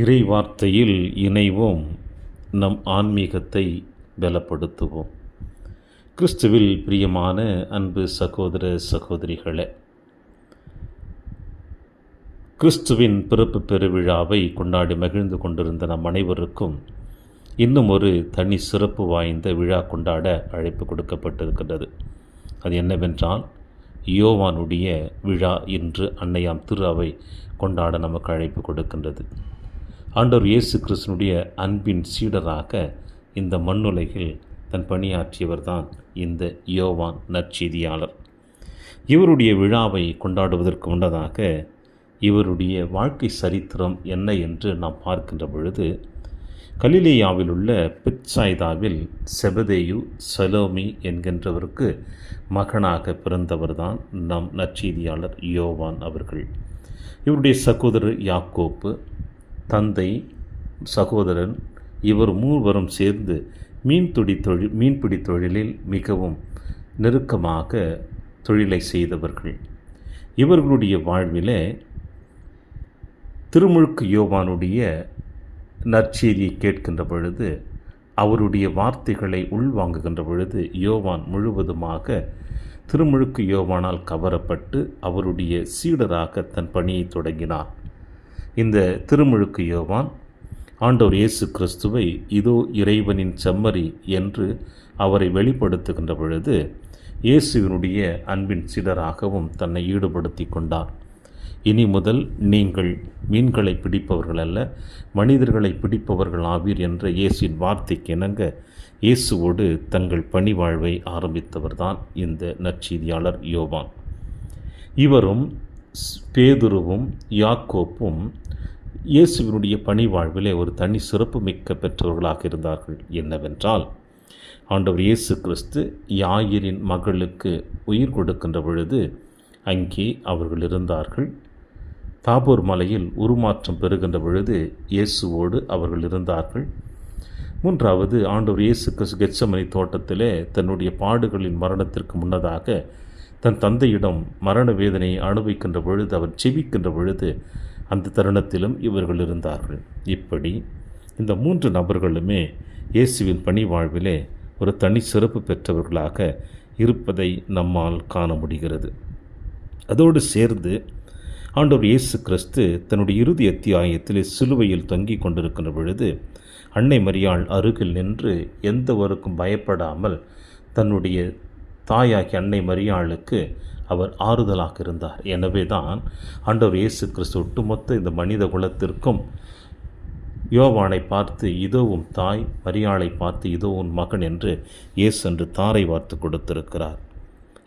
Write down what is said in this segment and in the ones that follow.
இறை வார்த்தையில் இணைவோம், நம் ஆன்மீகத்தை பலப்படுத்துவோம். கிறிஸ்துவில் பிரியமான அன்பு சகோதர சகோதரிகளே, கிறிஸ்துவின் பிறப்பு பெருவிழாவை கொண்டாடி மகிழ்ந்து கொண்டிருந்த நம் அனைவருக்கும் இன்னும் ஒரு தனி சிறப்பு வாய்ந்த விழா கொண்டாட அழைப்பு கொடுக்கப்பட்டிருக்கின்றது. அது என்னவென்றால், யோவானுடைய விழா இன்று அன்னையாம் திரு அவை கொண்டாட நமக்கு அழைப்பு கொடுக்கின்றது. ஆண்டவர் இயேசு கிறிஸ்துனுடைய அன்பின் சீடராக இந்த மண்ணுலகில் தன் பணியாற்றியவர் தான் இந்த யோவான் நற்செய்தியாளர். இவருடைய விழாவை கொண்டாடுவதற்கு முன்னதாக இவருடைய வாழ்க்கை சரித்திரம் என்ன என்று நாம் பார்க்கின்ற பொழுது, கலிலேயாவில் உள்ள பெத்சாய்தாவில் செபதேயு சலோமி என்கின்றவருக்கு மகனாக பிறந்தவர்தான் நம் நற்செய்தியாளர் யோவான் அவர்கள். இவருடைய சகோதரர் யாக்கோப்பு, தந்தை, சகோதரன், இவர் மூவரும் சேர்ந்து மீன்பிடி தொழிலில் மிகவும் நெருக்கமாக தொழிலை செய்தவர்கள். இவர்களுடைய வாழ்விலே திருமுழுக்கு யோவானுடைய நற்செய்தியை கேட்கின்ற பொழுது, அவருடைய வார்த்தைகளை உள்வாங்குகின்ற பொழுது யோவான் முழுவதுமாக திருமுழுக்கு யோவானால் கவரப்பட்டு அவருடைய சீடராக தன் பணியை தொடங்கினார். இந்த திருமுழுக்கு யோவான் ஆண்டவர் இயேசு கிறிஸ்துவை இதோ இறைவனின் செம்மறி என்று அவரை வெளிப்படுத்துகின்ற பொழுது இயேசுவினுடைய அன்பின் சீடராகவும் தன்னை ஈடுபடுத்தி கொண்டார். இனி முதல் நீங்கள் மீன்களை பிடிப்பவர்கள் அல்ல, மனிதர்களை பிடிப்பவர்கள் ஆவீர் என்ற இயேசுவின் வார்த்தைக்கு இணங்க இயேசுவோடு தங்கள் பணி வாழ்வை ஆரம்பித்தவர்தான் இந்த நற்செய்தியாளர் யோவான். இவரும் பேதுருவும் யாக்கோப்பும் இயேசுவினுடைய பணி வாழ்விலே ஒரு தனி சிறப்பு மிக்க பெற்றவர்களாக இருந்தார்கள். என்னவென்றால், ஆண்டவர் இயேசு கிறிஸ்து யாயிரின் மகளுக்கு உயிர் கொடுக்கின்ற பொழுது அங்கே அவர்கள் இருந்தார்கள். தாபோர் மலையில் உருமாற்றம் பெறுகின்ற பொழுது இயேசுவோடு அவர்கள் இருந்தார்கள். மூன்றாவது, ஆண்டவர் இயேசு கிறிஸ்து கெத்செமனே தோட்டத்திலே தன்னுடைய பாடுகளின் மரணத்திற்கு முன்னதாக தன் தந்தையிடம் மரண வேதனையை அனுபவிக்கின்ற பொழுது அவர் செபிக்கின்ற பொழுது அந்த தருணத்திலும் இவர்கள் இருந்தார்கள். இப்படி இந்த மூன்று நபர்களுமே இயேசுவின் பணி வாழ்விலே ஒரு தனி சிறப்பு பெற்றவர்களாக இருப்பதை நம்மால் காண முடிகிறது. அதோடு சேர்ந்து ஆண்டவர் இயேசு கிறிஸ்து தன்னுடைய இறுதி அத்தியாயத்திலே சிலுவையில் தொங்கிக் கொண்டிருக்கின்ற பொழுது அன்னை மரியாள் அருகில் நின்று எந்தவருக்கும் பயப்படாமல் தன்னுடைய தாயாகிய அன்னை மரியாளுக்கு அவர் ஆறுதலாக இருந்தார். எனவே தான் ஆண்டவர் இயேசு கிறிஸ்து ஒட்டுமொத்த இந்த மனித குலத்திற்கும் யோவானை பார்த்து இதோவும் தாய், மரியாளை பார்த்து இதோ உன் மகன் என்று இயேசு என்று தாரை வார்த்து கொடுத்திருக்கிறார்.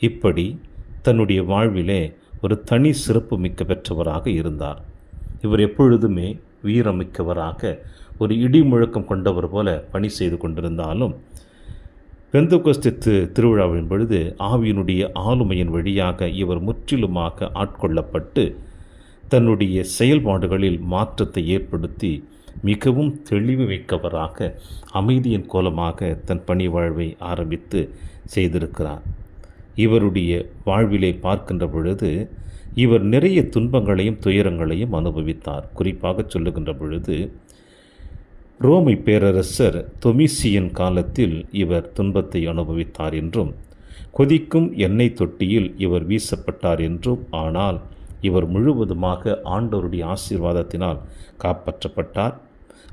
இப்படி தன்னுடைய வாழ்விலே ஒரு தனி சிறப்பு மிக்க பெற்றவராக இருந்தார். இவர் எப்பொழுதுமே வீரமிக்கவராக ஒரு இடி முழக்கம் கொண்டவர் போல பணி செய்து கொண்டிருந்தாலும், பெந்தெகோஸ்தே திருவிழாவின் பொழுது ஆவியினுடைய ஆளுமையின் வழியாக இவர் முற்றிலுமாக ஆட்கொள்ளப்பட்டு தன்னுடைய செயல்பாடுகளில் மாற்றத்தை ஏற்படுத்தி மிகவும் தெளிவு மிக்கவராக அமைதியின் கோலமாக தன் பணி வாழ்வை ஆரம்பித்து செய்திருக்கிறார். இவருடைய வாழ்விலே பார்க்கின்ற பொழுது இவர் நிறைய துன்பங்களையும் துயரங்களையும் அனுபவித்தார். குறிப்பாக சொல்லுகின்ற பொழுது, ரோமை பேரரசர் தொமிசியன் காலத்தில் இவர் துன்பத்தை அனுபவித்தார் என்றும், கொதிக்கும் எண்ணெய் தொட்டியில் இவர் வீசப்பட்டார் என்றும், ஆனால் இவர் முழுவதுமாக ஆண்டவருடைய ஆசீர்வாதத்தினால் காப்பாற்றப்பட்டார்.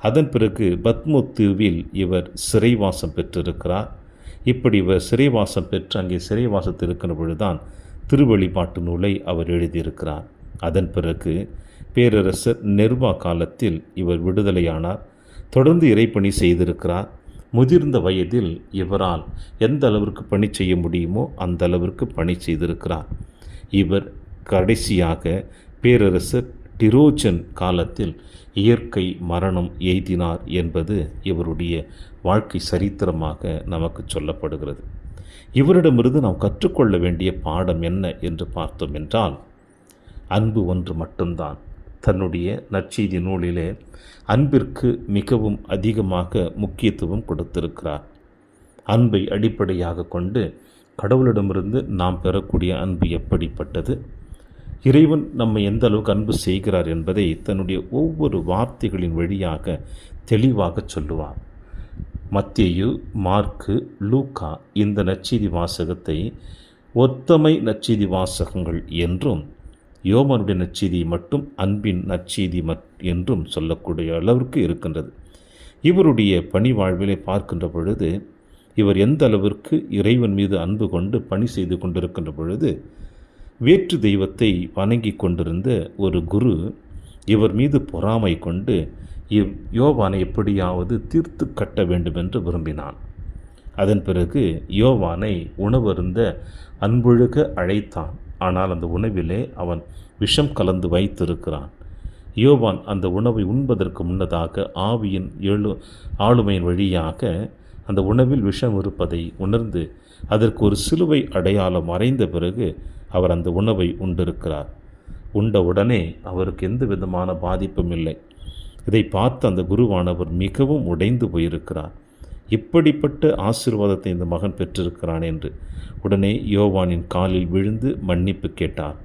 அதன் பிறகு பத்மோ தீவில் இவர் சிறைவாசம் பெற்றிருக்கிறார். இப்படி இவர் சிறைவாசம் பெற்று அங்கே சிறைவாசத்தில் இருக்கிற பொழுதுதான் திருவெளிப்பாட்டு நூலை அவர் எழுதியிருக்கிறார். அதன் பிறகு பேரரசர் நெர்வா காலத்தில் இவர் விடுதலையானார். தொடர்ந்து இறைப்பணி செய்திருக்கிறார். முதிர்ந்த வயதில் இவரால் எந்த அளவிற்கு பணி செய்ய முடியுமோ அந்த அளவிற்கு பணி செய்திருக்கிறார். இவர் கடைசியாக பேரரசர் டிரோஜன் காலத்தில் இயற்கை மரணம் எய்தினார் என்பது இவருடைய வாழ்க்கை சரித்திரமாக நமக்கு சொல்லப்படுகிறது. இவரிடமிருந்து நாம் கற்றுக்கொள்ள வேண்டிய பாடம் என்ன என்று பார்த்தோம் என்றால், அன்பு ஒன்று மட்டும்தான். தன்னுடைய நற்செய்தி நூலிலே அன்பிற்கு மிகவும் அதிகமாக முக்கியத்துவம் கொடுத்திருக்கிறார். அன்பை அடிப்படையாக கொண்டு கடவுளிடமிருந்து நாம் பெறக்கூடிய அன்பு எப்படிப்பட்டது, இறைவன் நம்மை எந்த அளவுக்கு அன்பு செய்கிறார் என்பதை தன்னுடைய ஒவ்வொரு வார்த்தைகளின் வழியாக தெளிவாக சொல்லுவார். மத்தேயு, மார்க்கு, லூக்கா இந்த நற்செய்தி வாசகத்தை ஒத்தமை நற்செய்தி வாசகங்கள் என்றும், யோவானுடைய நற்செய்தி மட்டும் அன்பின் நற்செய்தி என்றும் சொல்லக்கூடிய அளவிற்கு இருக்கின்றது. இவருடைய பணி வாழ்விலை பார்க்கின்ற பொழுது இவர் எந்த அளவிற்கு இறைவன் மீது அன்பு கொண்டு பணி செய்து கொண்டிருக்கின்ற பொழுது, வேற்று தெய்வத்தை வணங்கி கொண்டிருந்த ஒரு குரு இவர் மீது பொறாமை கொண்டு யோவானை எப்படியாவது தீர்த்து கட்ட வேண்டும் என்று விரும்பினான். அதன் பிறகு யோவானை உணவருந்த அன்பொழுக அழைத்தான். ஆனால் அந்த உணவிலே அவன் விஷம் கலந்து வைத்திருக்கிறான். யோவான் அந்த உணவை உண்பதற்கு முன்னதாக ஆவியின் ஆளுமையின் வழியாக அந்த உணவில் விஷம் இருப்பதை உணர்ந்து அதற்கு ஒரு சிலுவை அடையாளம் மறைந்த பிறகு அவர் அந்த உணவை உண்டிருக்கிறார். உண்ட உடனே அவருக்கு எந்த விதமான பாதிப்பும் இல்லை. இதை பார்த்து அந்த குருவானவர் மிகவும் உடைந்து போயிருக்கிறார். இப்படிப்பட்ட ஆசீர்வாதத்தை இந்த மகன் பெற்றிருக்கிறான் என்று உடனே யோவானின் காலில் விழுந்து மன்னிப்பு கேட்டார்.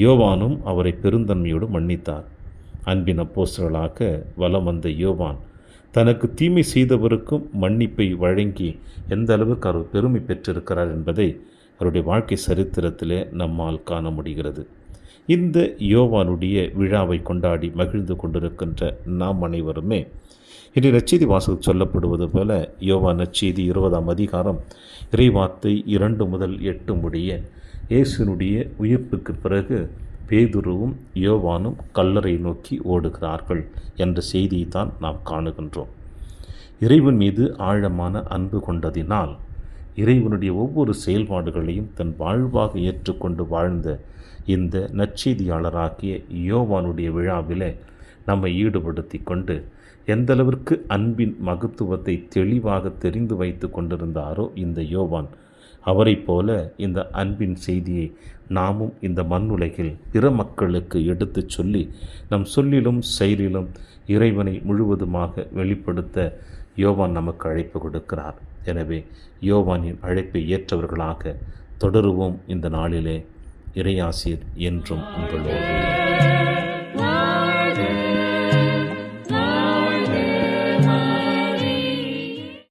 யோவானும் அவரை பெருந்தன்மையோடு மன்னித்தார். அன்பின் அப்போஸ்தலராக வலம் வந்த யோவான் தனக்கு தீமை செய்தவருக்கும் மன்னிப்பை வழங்கி எந்த அளவுக்கு அவர் பெருமை பெற்றிருக்கிறார் என்பதை அவருடைய வாழ்க்கை சரித்திரத்திலே நம்மால் காண முடிகிறது. இந்த யோவானுடைய விழாவை கொண்டாடி மகிழ்ந்து கொண்டிருக்கின்ற நாம் அனைவருமே இன்றைய நற்செய்தி வாசகம் சொல்லப்படுவது போல யோவான் நற்செய்தி 20ஆம் அதிகாரம் இறைவார்த்தை 2 முதல் 8 முடிய இயேசுனுடைய உயிர்ப்புக்கு பிறகு பேதுருவும் யோவானும் கல்லறை நோக்கி ஓடுகிறார்கள் என்ற செய்தியை தான் நாம் காணுகின்றோம். இறைவன் மீது ஆழமான அன்பு கொண்டதினால் இறைவனுடைய ஒவ்வொரு செயல்பாடுகளையும் தன் வாழ்வாக ஏற்றுக்கொண்டு வாழ்ந்த இந்த நற்செய்தியாளராகிய யோவானுடைய விழாவிலே நம்மை ஈடுபடுத்தி கொண்டு எந்தளவிற்கு அன்பின் மகத்துவத்தை தெளிவாக தெரிந்து வைத்து கொண்டிருந்தாரோ இந்த யோவான், அவரை போல இந்த அன்பின் செய்தியை நாமும் இந்த மண்ணுலகில் பிற மக்களுக்கு எடுத்து சொல்லி நம் சொல்லிலும் செயலிலும் இறைவனை முழுவதுமாக வெளிப்படுத்த யோவான் நமக்கு அழைப்பு கொடுக்கிறார். எனவே யோவானின் அழைப்பை ஏற்றவர்களாக தொடருவோம். இந்த நாளிலே இறையாசிர் என்றும் உங்களோடு.